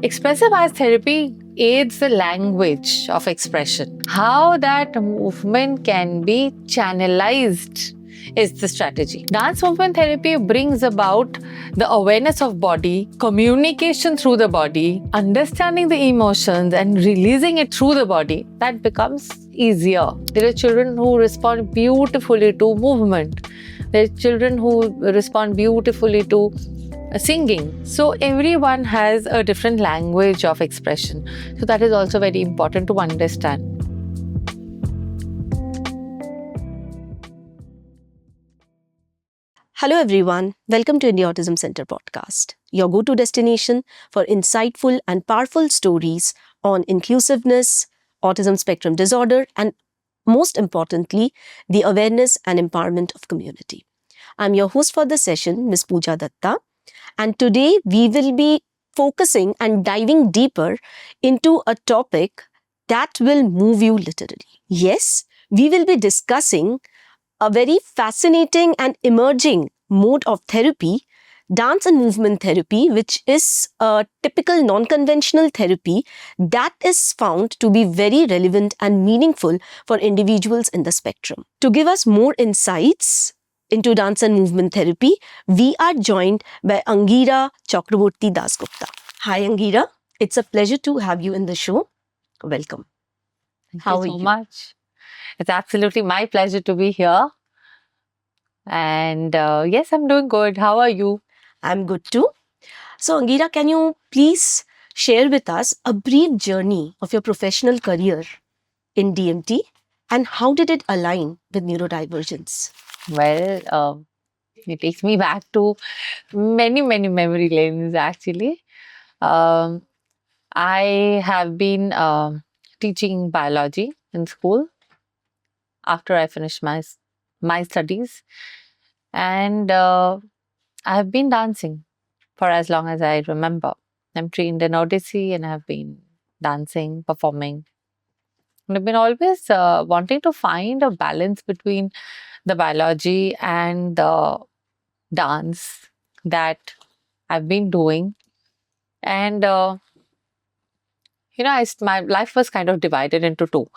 Expressive arts therapy aids the language of expression. How that movement can be channelized is the strategy. Dance movement therapy brings about the awareness of body, communication through the body, understanding the emotions and releasing it through the body. That becomes easier. There are children who respond beautifully to movement. There are children who respond beautifully to singing. So everyone has a different language of expression. So that is also very important to understand. Hello everyone, welcome to India Autism Center podcast, your go-to destination for insightful and powerful stories on inclusiveness, autism spectrum disorder, and most importantly, the awareness and empowerment of community. I'm your host for the session, Ms. Pooja Datta, and today we will be focusing and diving deeper into a topic that will move you literally. Yes, we will be discussing a very fascinating and emerging mode of therapy, dance and movement therapy, which is a typical non-conventional therapy that is found to be very relevant and meaningful for individuals in the spectrum. To give us more insights into dance and movement therapy, we are joined by Angira Chakraborty Dasgupta. Hi Angira, it's a pleasure to have you in the show. Welcome. Thank you so much. It's absolutely my pleasure to be here. And yes, I'm doing good. How are you? I'm good too. So, Angira, can you please share with us a brief journey of your professional career in DMT and how did it align with neurodivergence? Well, it takes me back to many memory lanes actually. Um, I have been teaching biology in school after I finished my studies, and I have been dancing for as long as I remember. I'm trained in Odyssey and I've been dancing, performing. And I've been always wanting to find a balance between the biology and the dance that I've been doing. And my life was kind of divided into two.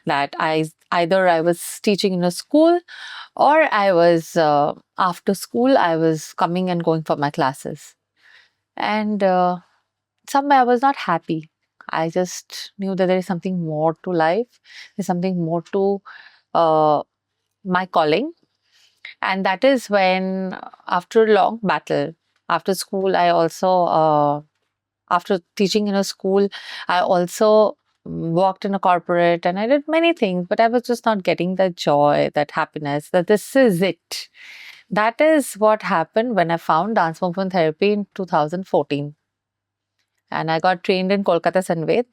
That either I was teaching in a school, or I was after school I was coming and going for my classes. And somewhere I was not happy. I just knew that there is something more to life. There's something more to my calling. And that is when, after a long battle, after school, I also, after teaching in a school, I also worked in a corporate and I did many things, but I was just not getting that joy, that happiness, that this is it. That is what happened when I found dance movement therapy in 2014. And I got trained in Kolkata Sanved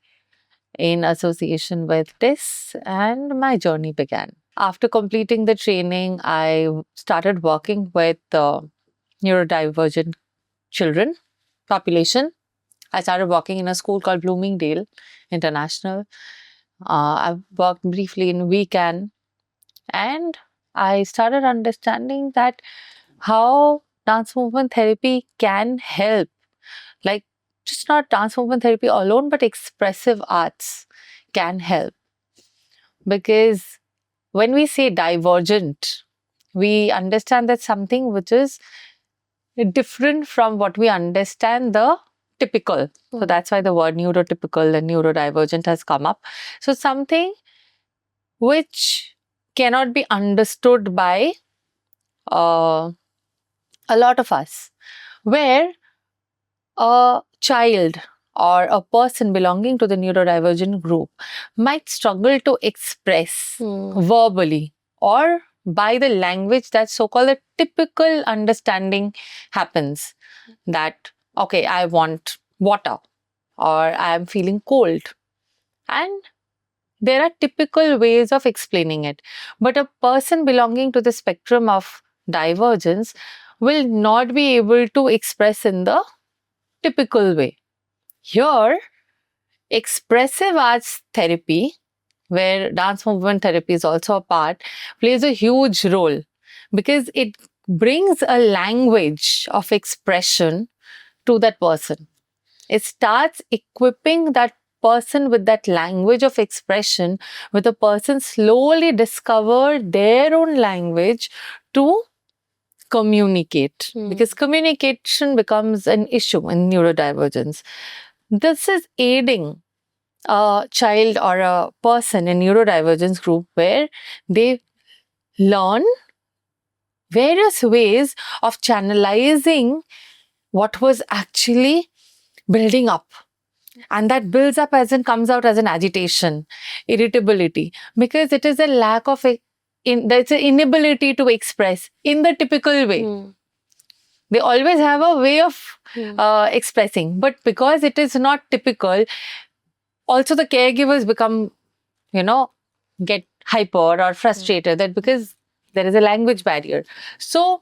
in association with this, and my journey began. After completing the training, I started working with neurodivergent children population. I started working in a school called Bloomingdale International. I worked briefly in Weekend, and I started understanding that how dance movement therapy can help, like just not dance movement therapy alone, but expressive arts can help. Because when we say divergent, we understand that something which is different from what we understand the typical. So that's why the word neurotypical and neurodivergent has come up. So something which cannot be understood by uh, a lot of us, where a child or a person belonging to the neurodivergent group might struggle to express verbally or by the language that so-called a typical understanding happens. That, okay, I want water or I am feeling cold. And there are typical ways of explaining it. But a person belonging to the spectrum of divergence will not be able to express in the typical way. Here, expressive arts therapy, where dance movement therapy is also a part, plays a huge role because it brings a language of expression to that person. It starts equipping that person with that language of expression, where the person slowly discover their own language to communicate, because communication becomes an issue in neurodivergence. This is aiding a child or a person in neurodivergence group where they learn various ways of channelizing what was actually building up. And that builds up as it comes out as an agitation, irritability, because it is a lack of there's an inability to express in the typical way. They always have a way of expressing, but because it is not typical, also the caregivers become, get hyper or frustrated that because there is a language barrier. So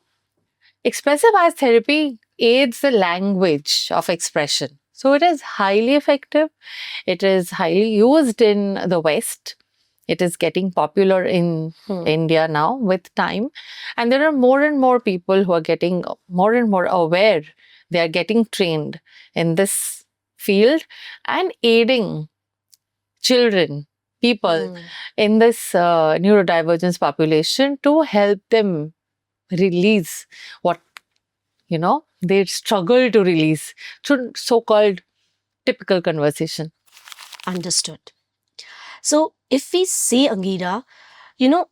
expressive arts therapy aids the language of expression. So it is highly effective. It is highly used in the West. It is getting popular in India now with time. And there are more and more people who are getting more and more aware. They are getting trained in this field and aiding children, people in this neurodivergence population to help them release what they struggle to release through so-called typical conversation. Understood. So if we say, Angira,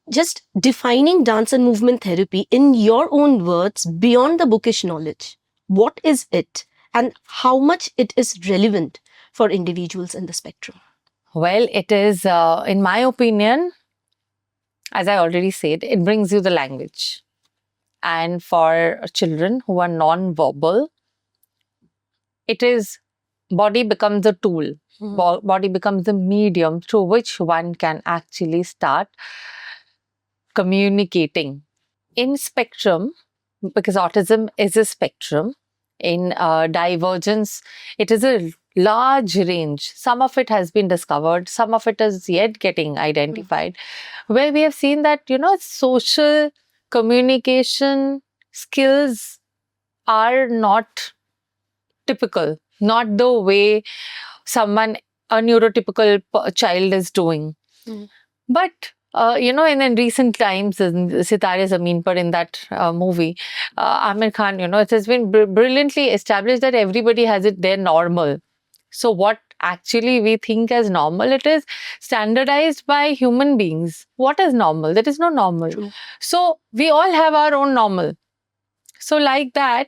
just defining dance and movement therapy in your own words beyond the bookish knowledge, what is it and how much it is relevant for individuals in the spectrum? Well, it is, in my opinion, as I already said, it brings you the language. And for children who are non-verbal, it is body becomes a tool. Body becomes the medium through which one can actually start communicating. In spectrum, because autism is a spectrum, in divergence, it is a large range. Some of it has been discovered, some of it is yet getting identified, where we have seen that, social communication skills are not typical, not the way a neurotypical child is doing. But in recent times, in Sitare Zameen Par, in that movie, Amir Khan, it has been brilliantly established that everybody has it their normal. So what actually we think as normal, it is standardized by human beings. What is normal? That is not normal. True. So we all have our own normal. So like that,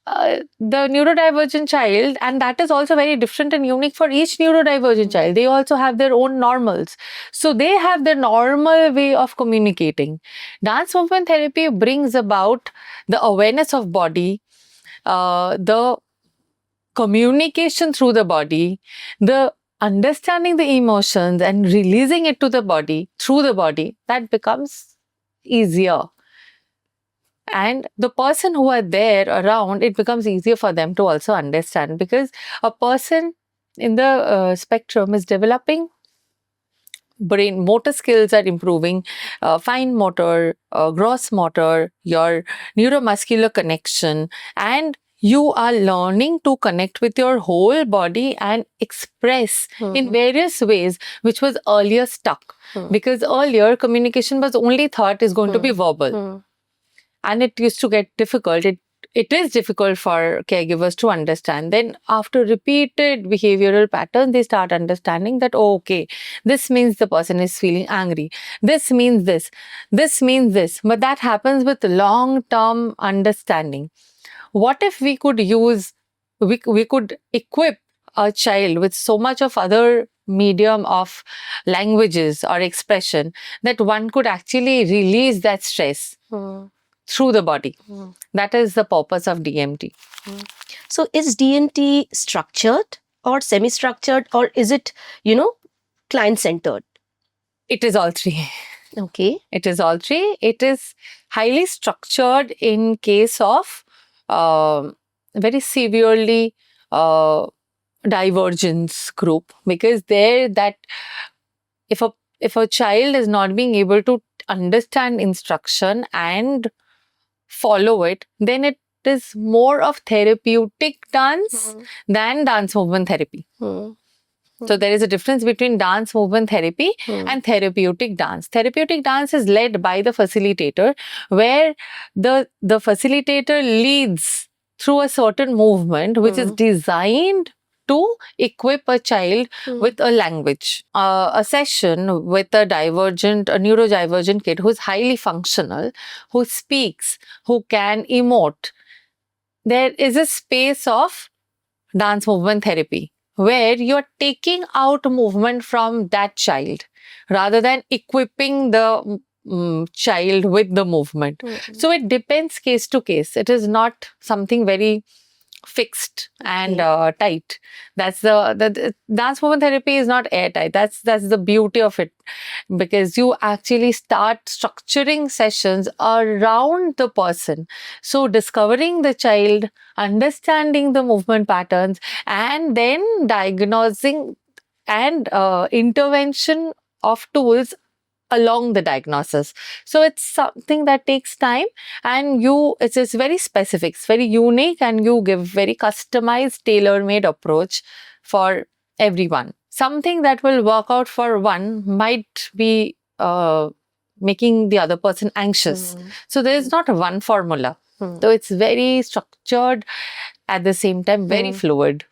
the neurodivergent child, and that is also very different and unique for each neurodivergent child. They also have their own normals. So they have their normal way of communicating. Dance movement therapy brings about the awareness of body, the communication through the body, the understanding the emotions and releasing it to the body, through the body. That becomes easier. And the person who are there around, it becomes easier for them to also understand, because a person in the spectrum is developing brain motor skills are improving, fine motor, gross motor, your neuromuscular connection, and you are learning to connect with your whole body and express in various ways, which was earlier stuck. Because earlier communication was only thought is going to be verbal. And it used to get difficult. It is difficult for caregivers to understand. Then after repeated behavioral patterns, they start understanding that, oh, okay, this means the person is feeling angry. This means this. This means this. But that happens with long-term understanding. What if we could we could equip a child with so much of other medium of languages or expression that one could actually release that stress through the body. That is the purpose of DMT. So is DMT structured or semi-structured, or is it, client-centered? It is all three. Okay. It is all three. It is highly structured in case of very severely divergence group, because there that if a child is not being able to understand instruction and follow it, then practice more of therapeutic dance than dance movement therapy. So there is a difference between dance movement therapy and therapeutic dance. Therapeutic dance is led by the facilitator, where the facilitator leads through a certain movement which is designed to equip a child with a language. A session with a neurodivergent kid who's highly functional, who speaks, who can emote, there is a space of dance movement therapy where you're taking out movement from that child rather than equipping the child with the movement. So it depends case to case. It is not something very fixed and tight. That's the dance movement therapy is not airtight. That's the beauty of it, because you actually start structuring sessions around the person. So discovering the child, understanding the movement patterns, and then diagnosing and intervention of tools along the diagnosis. So it's something that takes time, and it's very specific, it's very unique, and you give very customized, tailor-made approach for everyone. Something that will work out for one might be making the other person anxious. So there is not one formula. So it's very structured, at the same time very fluid.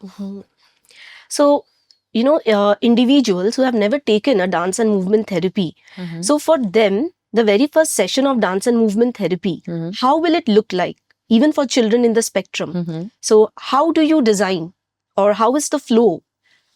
So, individuals who have never taken a dance and movement therapy, so for them, the very first session of dance and movement therapy, how will it look like, even for children in the spectrum? So how do you design, or how is the flow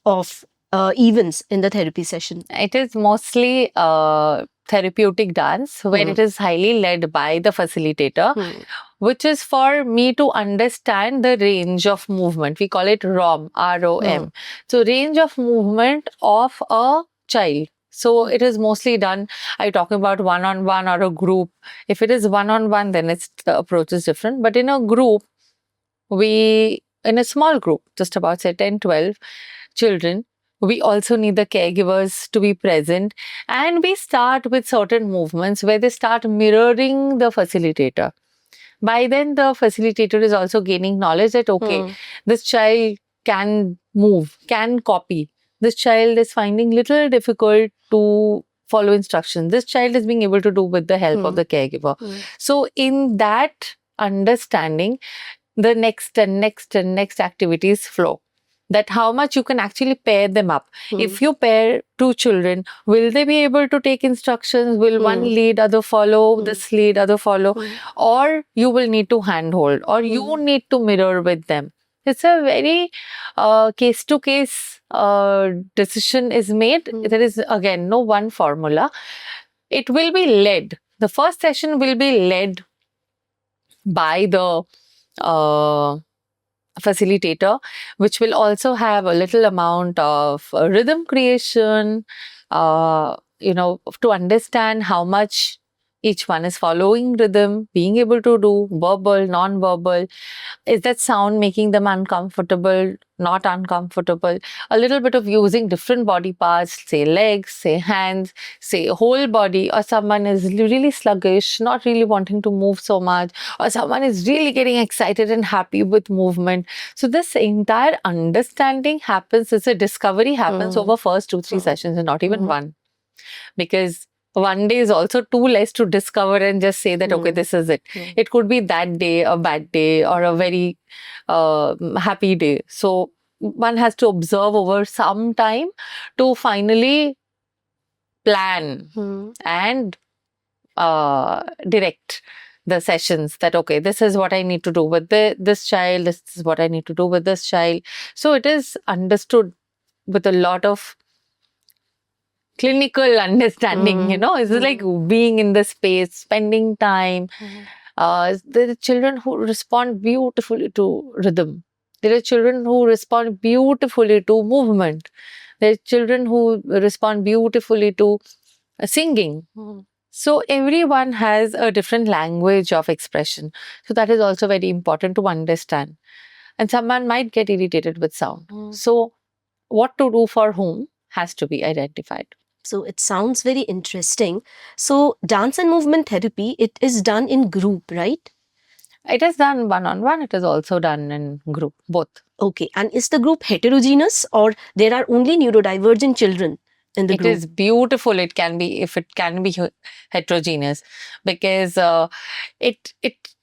of events in the therapy session? It is mostly therapeutic dance, where it is highly led by the facilitator, which is for me to understand the range of movement. We call it ROM, R-O-M. So range of movement of a child. So it is mostly done, are you talking about one-on-one or a group? If it is one-on-one, then the approach is different. But in a group, in a small group, just about say 10, 12 children, we also need the caregivers to be present, and we start with certain movements where they start mirroring the facilitator. By then, the facilitator is also gaining knowledge that, okay, this child can move, can copy. This child is finding little difficult to follow instructions. This child is being able to do with the help of the caregiver. So in that understanding, the next and next and next activities flow. That how much you can actually pair them up. If you pair two children, will they be able to take instructions? Will one lead, other follow, this lead, other follow? Or you will need to handhold, or you need to mirror with them. It's a very case-to-case decision is made. There is, again, no one formula. It will be led. The first session will be led by the facilitator, which will also have a little amount of rhythm creation, to understand how much each one is following rhythm, being able to do verbal, non-verbal. Is that sound making them uncomfortable, not uncomfortable? A little bit of using different body parts, say legs, say hands, say whole body, or someone is really sluggish, not really wanting to move so much, or someone is really getting excited and happy with movement. So this entire understanding happens, it's a discovery happens over first 2-3 sessions and not even one. Because one day is also too less to discover and just say that, okay, this is it. It could be that day, a bad day, or a very happy day. So one has to observe over some time to finally plan and direct the sessions that, okay, this is what I need to do with this child, this is what I need to do with this child. So it is understood with a lot of clinical understanding, it's like being in the space, spending time. There are children who respond beautifully to rhythm. There are children who respond beautifully to movement. There are children who respond beautifully to singing. So everyone has a different language of expression. So that is also very important to understand. And someone might get irritated with sound. So what to do for whom has to be identified. So it sounds very interesting. So dance and movement therapy, it is done in group, right? It is done one-on-one. It is also done in group, both. Okay. And is the group heterogeneous, or there are only neurodivergent children in the It group? is beautiful. It can be, if it can be heterogeneous, because it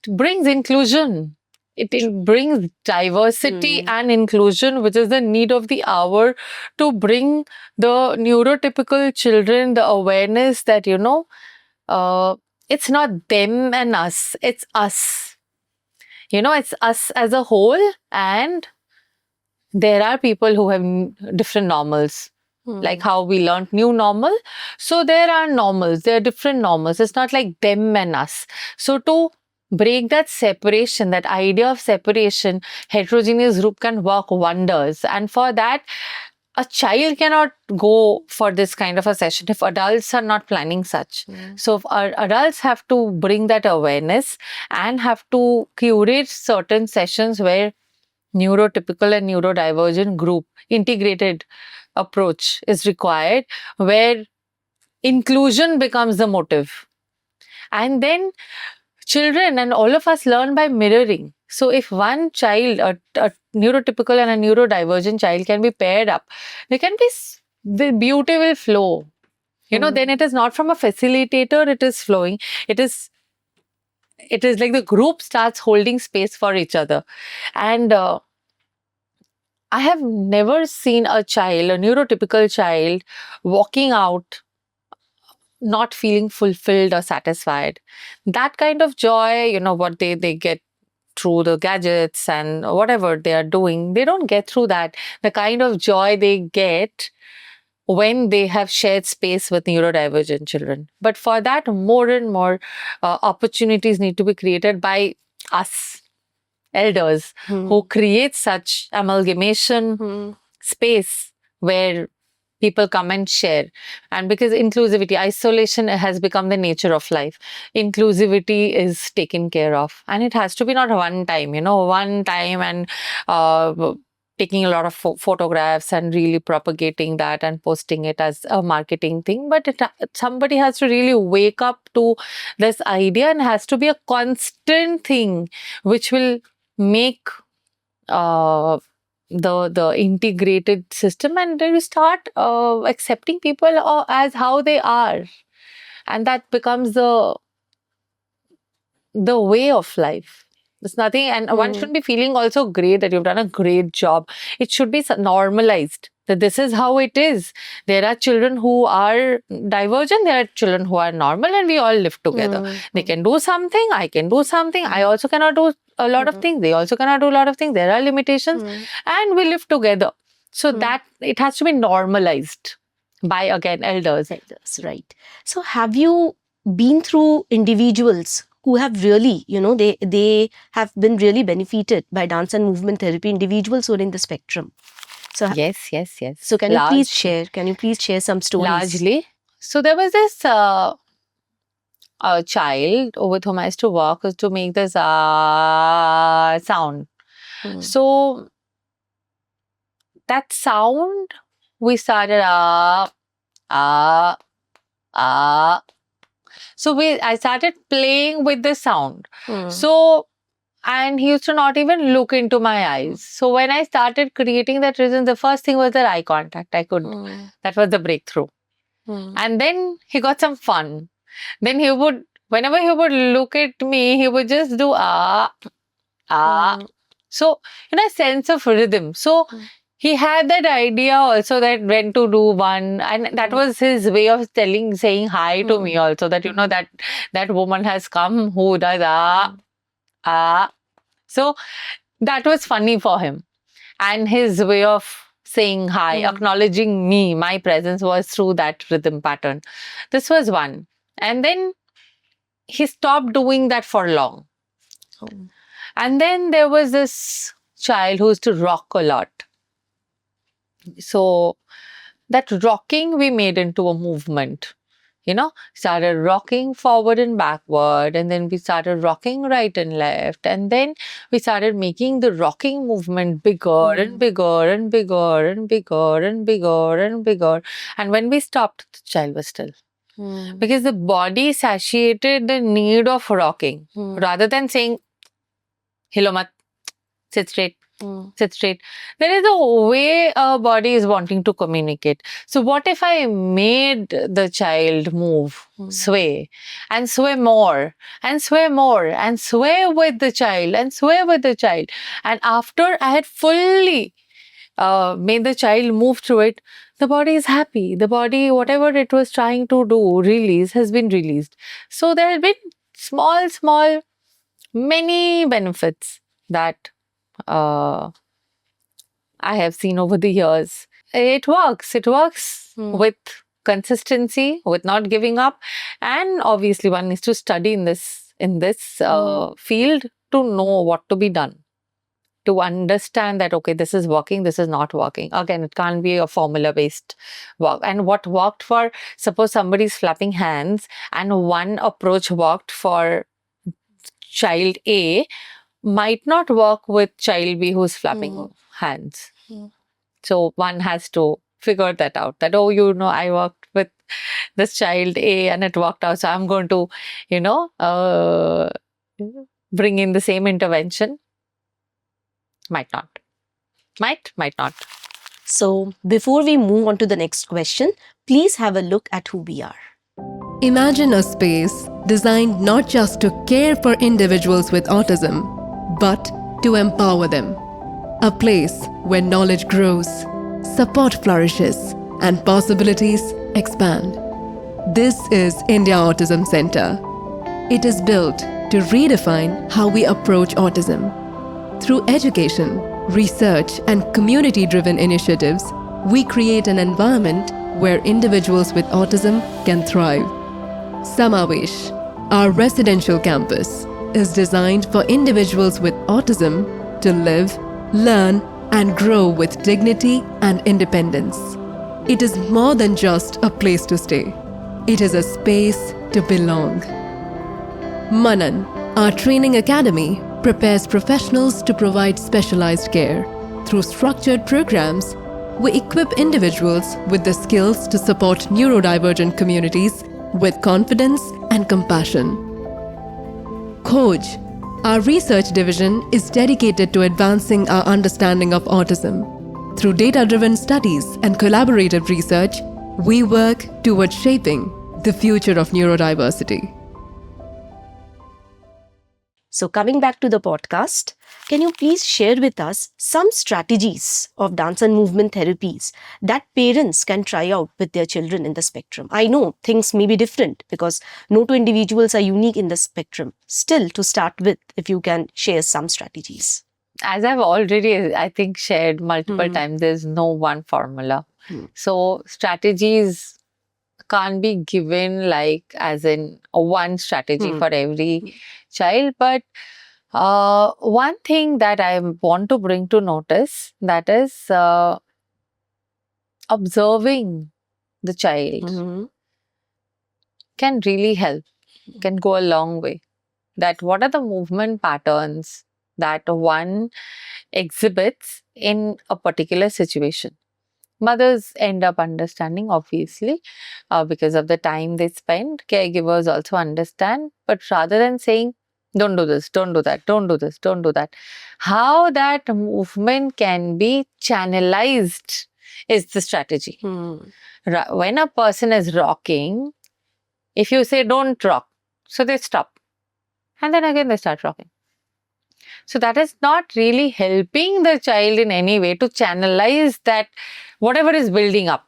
brings inclusion. It brings diversity and inclusion, which is the need of the hour, to bring the neurotypical children the awareness that, it's not them and us, it's us. It's us as a whole, and there are people who have different normals. Like how we learned new normal. So there are normals, there are different normals. It's not like them and us. So to break that separation, that idea of separation, heterogeneous group can work wonders. And for that, a child cannot go for this kind of a session if adults are not planning such. So our adults have to bring that awareness and have to curate certain sessions where neurotypical and neurodivergent group integrated approach is required, where inclusion becomes the motive. And then children and all of us learn by mirroring. So if one child, a neurotypical and a neurodivergent child, can be paired up, there can be the beauty will flow. Then it is not from a facilitator, it is flowing. It is like the group starts holding space for each other. And I have never seen a child, a neurotypical child, walking out not feeling fulfilled or satisfied. That kind of joy, what they get through the gadgets and whatever they are doing, they don't get through that. The kind of joy they get when they have shared space with neurodivergent children. But for that, more and more opportunities need to be created by us elders who create such amalgamation space where people come and share. And because inclusivity, isolation has become the nature of life. Inclusivity is taken care of. And it has to be not one time, one time and taking a lot of photographs and really propagating that and posting it as a marketing thing. But somebody has to really wake up to this idea, and has to be a constant thing which will make the integrated system, and then you start accepting people as how they are, and that becomes the way of life. There's nothing, and one shouldn't be feeling also great that you've done a great job. It should be normalized that this is how it is. There are children who are divergent, there are children who are normal, and we all live together. They can do something, I can do something, I also cannot do a lot of things, they also cannot do a lot of things, there are limitations, and we live together. So that it has to be normalized by, again, elders. Right. So have you been through individuals who have really, they have been really benefited by dance and movement therapy, individuals who are in the spectrum? So Yes. So can you please share some stories? Largely. So there was this a child with whom I used to work, was to make this sound. So that sound, we started so I started playing with the sound. So, and he used to not even look into my eyes. So when I started creating that rhythm, the first thing was that eye contact. I could, that was the breakthrough. And then he got some fun. Then he would, whenever he would look at me, he would just do So, a sense of rhythm. So he had that idea also that when to do one, and that was his way of saying hi to me also, that, that woman has come who does So that was funny for him. And his way of saying hi, acknowledging me, my presence, was through that rhythm pattern. This was one. And then he stopped doing that for long. And then there was this child who used to rock a lot. So that rocking we made into a movement. Started rocking forward and backward, and then we started rocking right and left, and then we started making the rocking movement bigger and bigger and bigger and bigger and bigger and bigger. And when we stopped, the child was still. Because the body satiated the need of rocking rather than saying, Hilo mat, sit straight. Sit straight. There is a way our body is wanting to communicate. So what if I made the child move, sway, and sway more, and sway more, and sway with the child, and sway with the child. And after I had fully made the child move through it, the body is happy. The body, whatever it was trying to do, release, has been released. So there have been small, many benefits that I have seen over the years. It works. It works with consistency, with not giving up, and obviously one needs to study in this field to know what to be done, to understand that okay, this is working, this is not working. Again, it can't be a formula based work. And what worked for, suppose somebody's flapping hands, and one approach worked for child A, might not work with child B who's flapping hands. So one has to figure that out, that, oh, I worked with this child A and it worked out. So I'm going to, bring in the same intervention. Might not. Might not. So before we move on to the next question, please have a look at who we are. Imagine a space designed not just to care for individuals with autism, but to empower them. A place where knowledge grows, support flourishes, and possibilities expand. This is India Autism Center. It is built to redefine how we approach autism. Through education, research, and community-driven initiatives, we create an environment where individuals with autism can thrive. Samavesh, our residential campus, is designed for individuals with autism to live, learn, and grow with dignity and independence. It is more than just a place to stay. It is a space to belong. Manan, our training academy, prepares professionals to provide specialized care. Through structured programs, we equip individuals with the skills to support neurodivergent communities with confidence and compassion. Khoj, our research division, is dedicated to advancing our understanding of autism. Through data-driven studies and collaborative research, we work towards shaping the future of neurodiversity. So coming back to the podcast, can you please share with us some strategies of dance and movement therapies that parents can try out with their children in the spectrum? I know things may be different because no two individuals are unique in the spectrum. Still, to start with, if you can share some strategies. As I've already, I think, shared multiple times, there's no one formula. So strategies can't be given like as in one strategy for every child. But one thing that I want to bring to notice, that is observing the child can really help, can go a long way. That what are the movement patterns that one exhibits in a particular situation. Mothers end up understanding, obviously, because of the time they spend. Caregivers also understand. But rather than saying, don't do this, don't do that, don't do this, don't do that, how that movement can be channelized is the strategy. When a person is rocking, if you say, don't rock, so they stop. And then again they start rocking. So that is not really helping the child in any way to channelize that whatever is building up,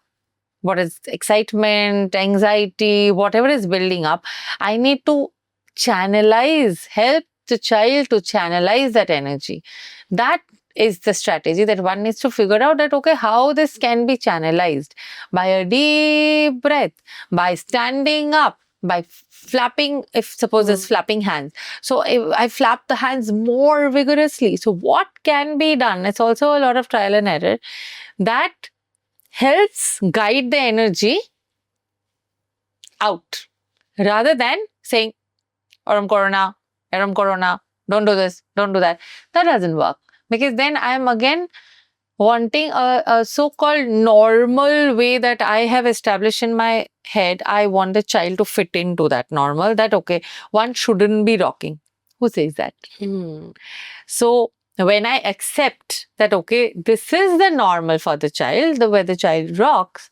what is excitement, anxiety, whatever is building up, I need to help the child to channelize that energy. That is the strategy that one needs to figure out, that okay, how this can be channelized by a deep breath, by standing up, by flapping, if suppose it's flapping hands. So if I flap the hands more vigorously. So what can be done? It's also a lot of trial and error that helps guide the energy out rather than saying, Aram Corona, don't do this, don't do that. That doesn't work, because then I am again wanting a so-called normal way that I have established in my head. I want the child to fit into that normal, that okay, one shouldn't be rocking. Who says that? Hmm. So when I accept that, okay, this is the normal for the child, the way the child rocks,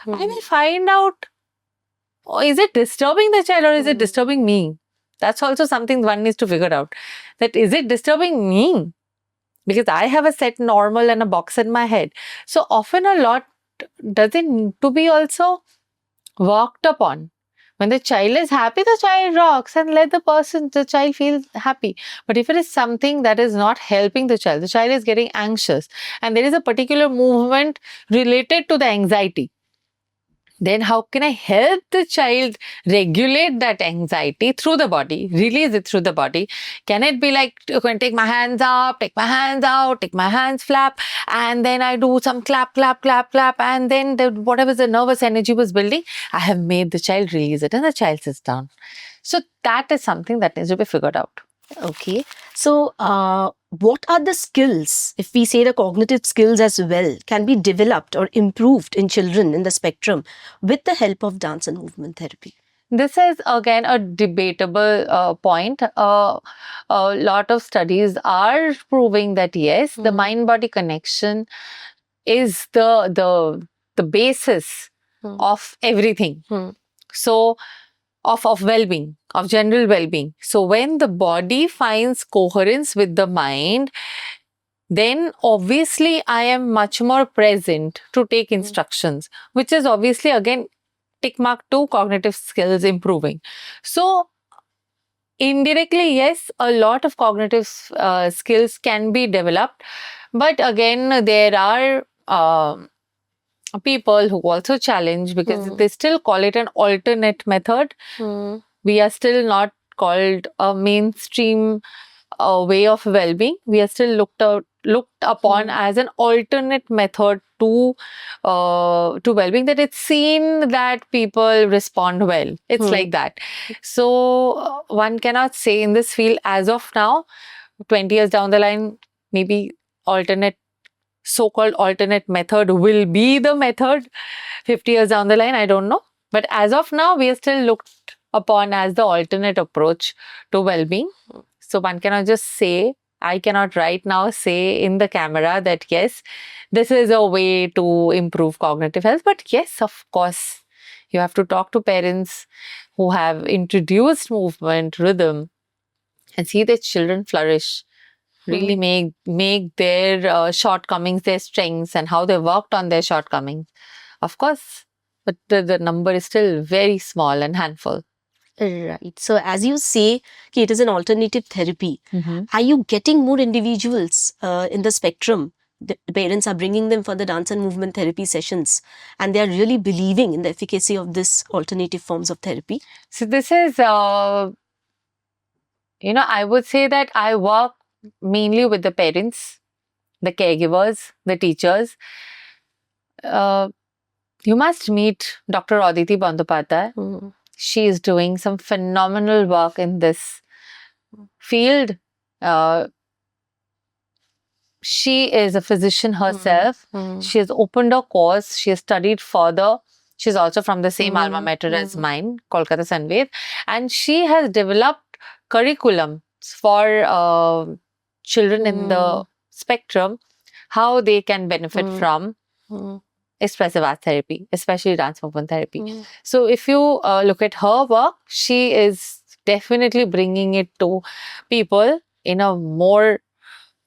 I will find out, oh, is it disturbing the child or is it disturbing me? That's also something one needs to figure out. That is it disturbing me? Because I have a set normal and a box in my head. So often a lot doesn't need to be also worked upon. When the child is happy, the child rocks and let the child feel happy. But if it is something that is not helping the child is getting anxious and there is a particular movement related to the anxiety, then how can I help the child regulate that anxiety through the body, release it through the body? Can it be like, okay, take my hands up, take my hands out, take my hands flap, and then I do some clap, clap, clap, clap, and then whatever the nervous energy was building, I have made the child release it and the child sits down. So that is something that needs to be figured out. Okay. So, what are the skills, if we say the cognitive skills as well, can be developed or improved in children in the spectrum with the help of dance and movement therapy? This is again a debatable point. A lot of studies are proving that yes, the mind-body connection is the basis of everything. So of well-being, of general well-being. So when the body finds coherence with the mind, then obviously I am much more present to take instructions, which is obviously again tick mark to cognitive skills improving. So indirectly, yes, a lot of cognitive skills can be developed, but again, there are people who also challenge because they still call it an alternate method. We are still not called a mainstream way of well-being. We are still looked upon as an alternate method to well-being, that it's seen that people respond well. It's like that. So one cannot say in this field as of now, 20 years down the line, maybe so-called alternate method will be the method. 50 years down the line, I don't know. But as of now, we are still looked upon as the alternate approach to well-being. So one cannot just say, I cannot right now say in the camera that yes, this is a way to improve cognitive health. But yes, of course, you have to talk to parents who have introduced movement, rhythm, and see their children flourish. Really make their shortcomings their strengths and how they worked on their shortcomings. Of course, but the number is still very small and handful. Right. So, as you say, ki it is an alternative therapy. Are you getting more individuals in the spectrum? The parents are bringing them for the dance and movement therapy sessions, and they are really believing in the efficacy of this alternative forms of therapy. So this is, I would say that I work mainly with the parents, the caregivers, the teachers. You must meet Dr. Aditi Bandyopadhyay. She is doing some phenomenal work in this field. She is a physician herself. She has opened a course. She has studied further. She's also from the same alma mater as mine, Kolkata Sanved. And she has developed curriculum for children in the spectrum, how they can benefit from expressive art therapy, especially dance movement therapy. So if you look at her work, she is definitely bringing it to people in a more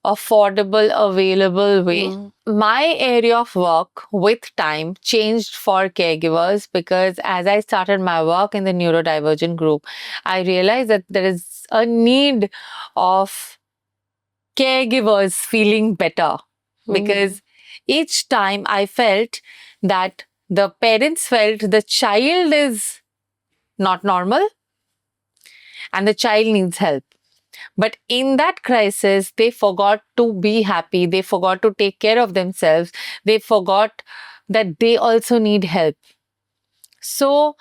affordable, available way. My area of work with time changed for caregivers because as I started my work in the neurodivergent group, I realized that there is a need of caregivers feeling better because each time I felt that the parents felt the child is not normal and the child needs help. But in that crisis, they forgot to be happy. They forgot to take care of themselves. They forgot that they also need help. So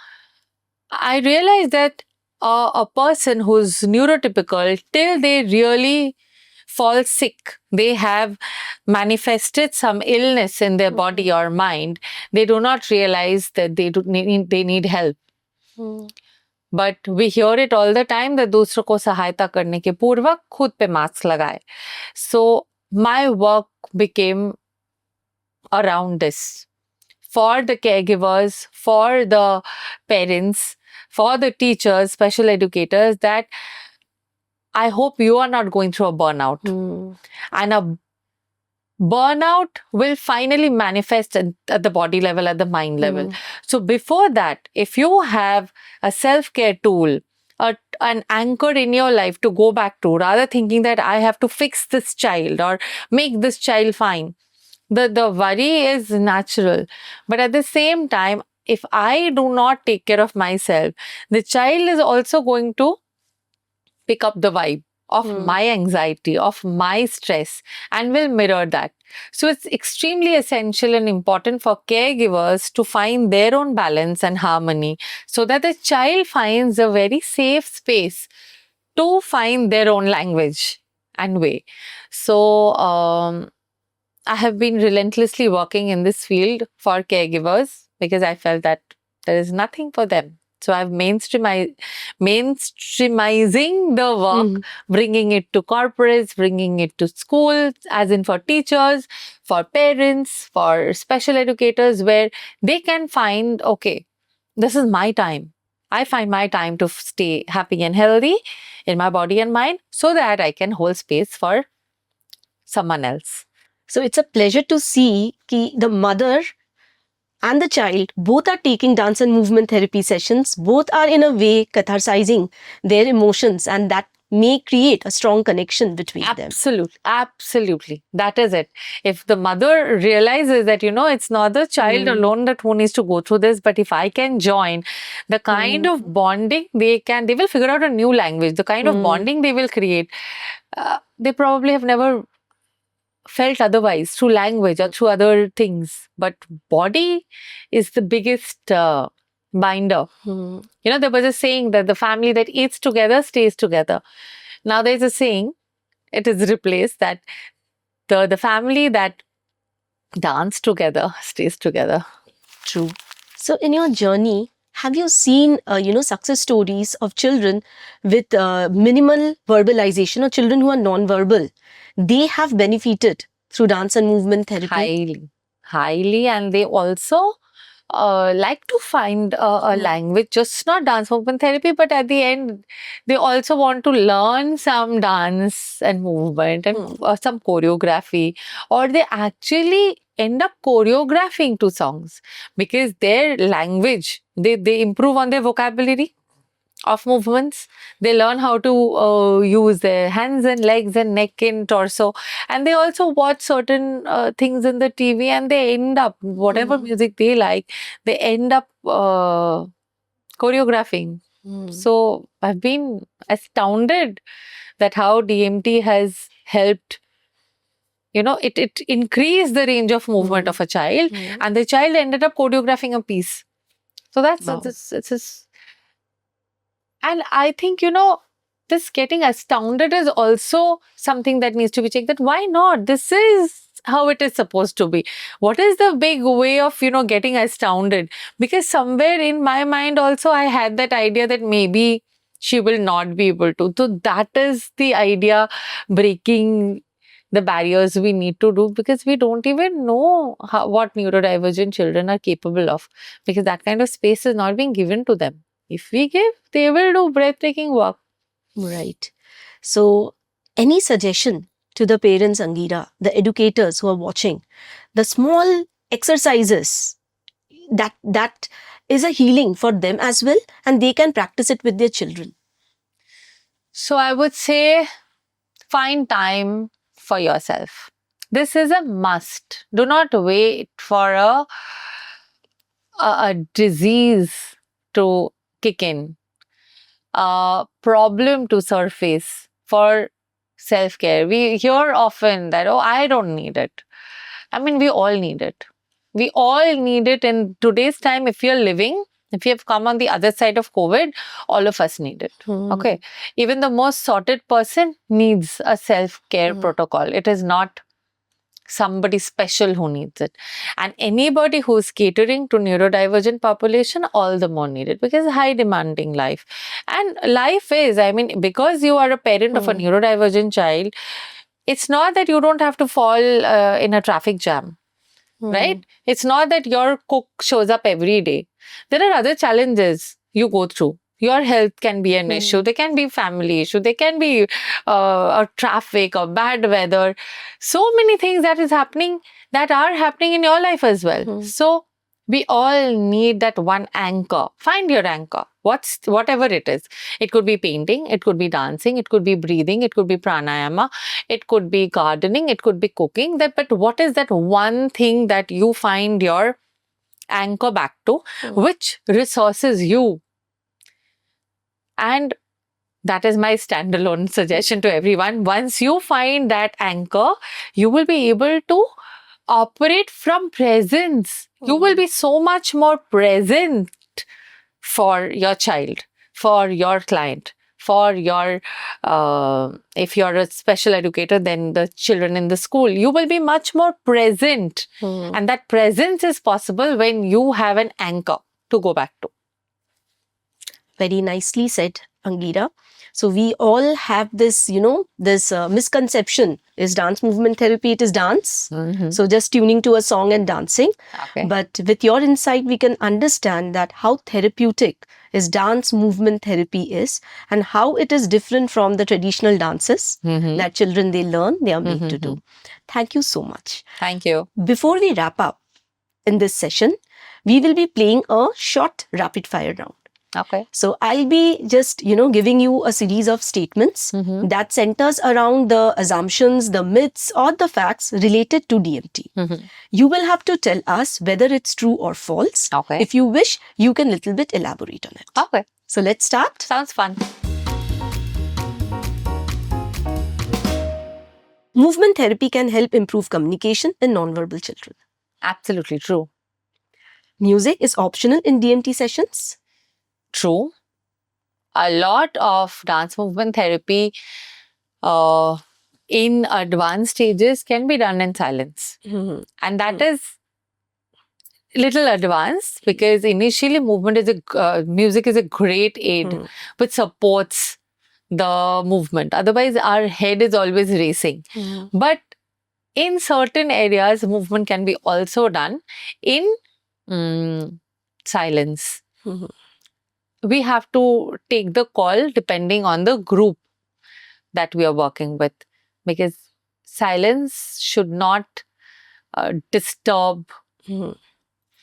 I realized that a person who's neurotypical, till they really fall sick, they have manifested some illness in their body or mind, they do not realize that they need help. But we hear it all the time that दूसरों को सहायता करने के पूर्वक खुद पे mask लगाए. So my work became around this. For the caregivers, for the parents, for the teachers, special educators, that I hope you are not going through a burnout. And a burnout will finally manifest at the body level, at the mind level. So before that, if you have a self-care tool, an anchor in your life to go back to, rather thinking that I have to fix this child or make this child fine, the worry is natural. But at the same time, if I do not take care of myself, the child is also going to pick up the vibe of my anxiety, of my stress, and will mirror that. So it's extremely essential and important for caregivers to find their own balance and harmony so that the child finds a very safe space to find their own language and way. So I have been relentlessly working in this field for caregivers because I felt that there is nothing for them. So I've mainstreamizing the work, bringing it to corporates, bringing it to schools, as in for teachers, for parents, for special educators, where they can find, okay, this is my time. I find my time to stay happy and healthy in my body and mind so that I can hold space for someone else. So it's a pleasure to see कि the mother and the child both are taking dance and movement therapy sessions. Both are in a way catharsizing their emotions, and that may create a strong connection between them. Absolutely. That is it. If the mother realizes that, it's not the child alone that who needs to go through this, but if I can join, the kind of bonding they will figure out a new language, the kind of bonding they will create, they probably have never felt otherwise through language or through other things. But body is the biggest binder. There was a saying that the family that eats together stays together. Now there's a saying, it is replaced, that the family that dance together stays together. True. So in your journey, have you seen, success stories of children with minimal verbalization or children who are non-verbal? They have benefited through dance and movement therapy? Highly. And they also like to find a language, just not dance movement therapy, but at the end, they also want to learn some dance and movement and some choreography, or they actually end up choreographing to songs because their language, they improve on their vocabulary of movements. They learn how to use their hands and legs and neck and torso, and they also watch certain things in the TV, and they end up, whatever music they like, they end up choreographing. So I've been astounded that how DMT has helped, it increased the range of movement of a child, and the child ended up choreographing a piece. So that's it's and I think, this getting astounded is also something that needs to be checked, that why not? This is how it is supposed to be. What is the big way of, getting astounded? Because somewhere in my mind also, I had that idea that maybe she will not be able to. So that is the idea, breaking the barriers we need to do, because we don't even know what neurodivergent children are capable of, because that kind of space is not being given to them. If we give, they will do breathtaking work. Right. So, any suggestion to the parents, Angira, the educators who are watching, the small exercises that is a healing for them as well, and they can practice it with their children? So I would say, find time for yourself. This is a must. Do not wait for a disease to kick in, a problem to surface for self-care. We hear often that, I don't need it. I mean, we all need it. We all need it in today's time. If you're living, if you have come on the other side of COVID, all of us need it. Okay. Even the most sorted person needs a self-care protocol. It is not somebody special who needs it. And anybody who's catering to neurodivergent population, all the more needed, because high demanding life. And life is, I mean, because you are a parent of a neurodivergent child, it's not that you don't have to fall in a traffic jam, right? It's not that your cook shows up every day. There are other challenges you go through. Your health can be an issue. There can be family issue. There can be a traffic or bad weather. So many things that are happening in your life as well. So we all need that one anchor. Find your anchor. Whatever it is. It could be painting. It could be dancing. It could be breathing. It could be pranayama. It could be gardening. It could be cooking. But what is that one thing that you find your anchor back to, which resources you? And that is my standalone suggestion to everyone. Once you find that anchor, you will be able to operate from presence. You will be so much more present for your child, for your client, for your, if you're a special educator, then the children in the school. You will be much more present. And that presence is possible when you have an anchor to go back to. Very nicely said, Angira. So we all have this, this misconception. Is dance movement therapy? It is dance. So just tuning to a song and dancing. Okay. But with your insight, we can understand that how therapeutic is dance movement therapy is, and how it is different from the traditional dances that children they learn, they are made to do. Thank you so much. Thank you. Before we wrap up in this session, we will be playing a short rapid fire round. Okay. So I'll be just, giving you a series of statements that centers around the assumptions, the myths or the facts related to DMT. You will have to tell us whether it's true or false. Okay. If you wish, you can little bit elaborate on it. Okay. So let's start. Sounds fun. Movement therapy can help improve communication in nonverbal children. Absolutely true. Music is optional in DMT sessions. True. A lot of dance movement therapy in advanced stages can be done in silence. And that is little advanced, because initially music is a great aid which supports the movement. Otherwise, our head is always racing. But in certain areas, movement can be also done in silence. We have to take the call depending on the group that we are working with, because silence should not disturb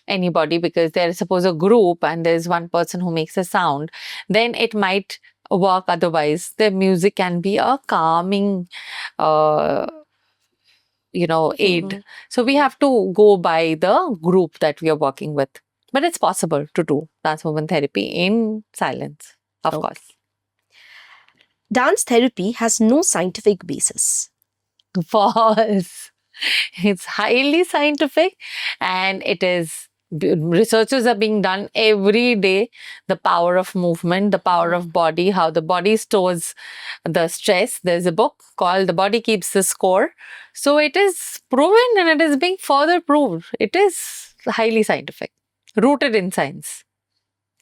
anybody, because there is suppose a group and there is one person who makes a sound, then it might work. Otherwise, the music can be a calming aid. So we have to go by the group that we are working with. But it's possible to do dance movement therapy in silence, of course. Dance therapy has no scientific basis. False. It's highly scientific, and it is, researches are being done every day. The power of movement, the power of body, how the body stores the stress. There's a book called The Body Keeps the Score. So it is proven, and it is being further proved. It is highly scientific, rooted in science.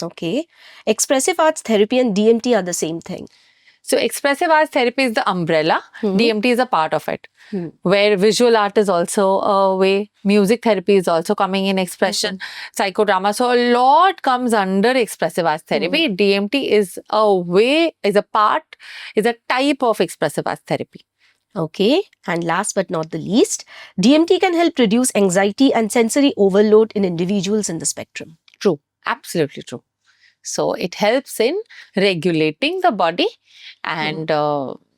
Okay. Expressive arts therapy and DMT are the same thing. So expressive arts therapy is the umbrella. DMT is a part of it. Where visual art is also a way. Music therapy is also coming in expression. Psychodrama. So a lot comes under expressive arts therapy. DMT is a way, is a part, is a type of expressive arts therapy. Okay. And last but not the least, DMT can help reduce anxiety and sensory overload in individuals in the spectrum. True. Absolutely true. So it helps in regulating the body and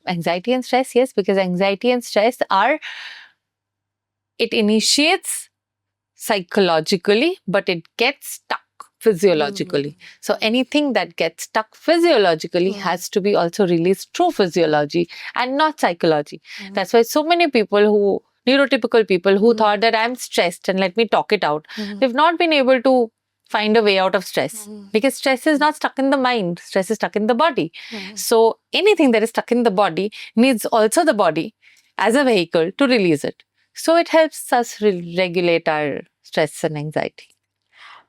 anxiety and stress. Yes, because anxiety and stress it initiates psychologically, but it gets stuck physiologically. So anything that gets stuck physiologically has to be also released through physiology and not psychology. That's why so many people neurotypical people who thought that I'm stressed and let me talk it out, they've not been able to find a way out of stress, because stress is not stuck in the mind, stress is stuck in the body. So anything that is stuck in the body needs also the body as a vehicle to release it. So it helps us regulate our stress and anxiety.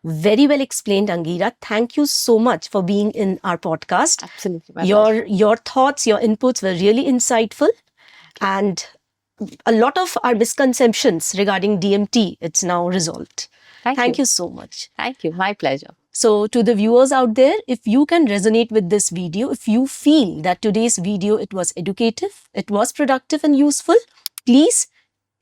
Very well explained, Angira. Thank you so much for being in our podcast. Absolutely. My pleasure. Your thoughts, your inputs were really insightful, and a lot of our misconceptions regarding DMT, it's now resolved. Thank you so much. Thank you. My pleasure. So to the viewers out there, if you can resonate with this video, if you feel that today's video, it was educative, it was productive and useful, please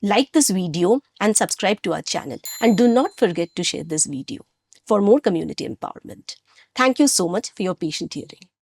like this video and subscribe to our channel. And do not forget to share this video for more community empowerment. Thank you so much for your patient hearing.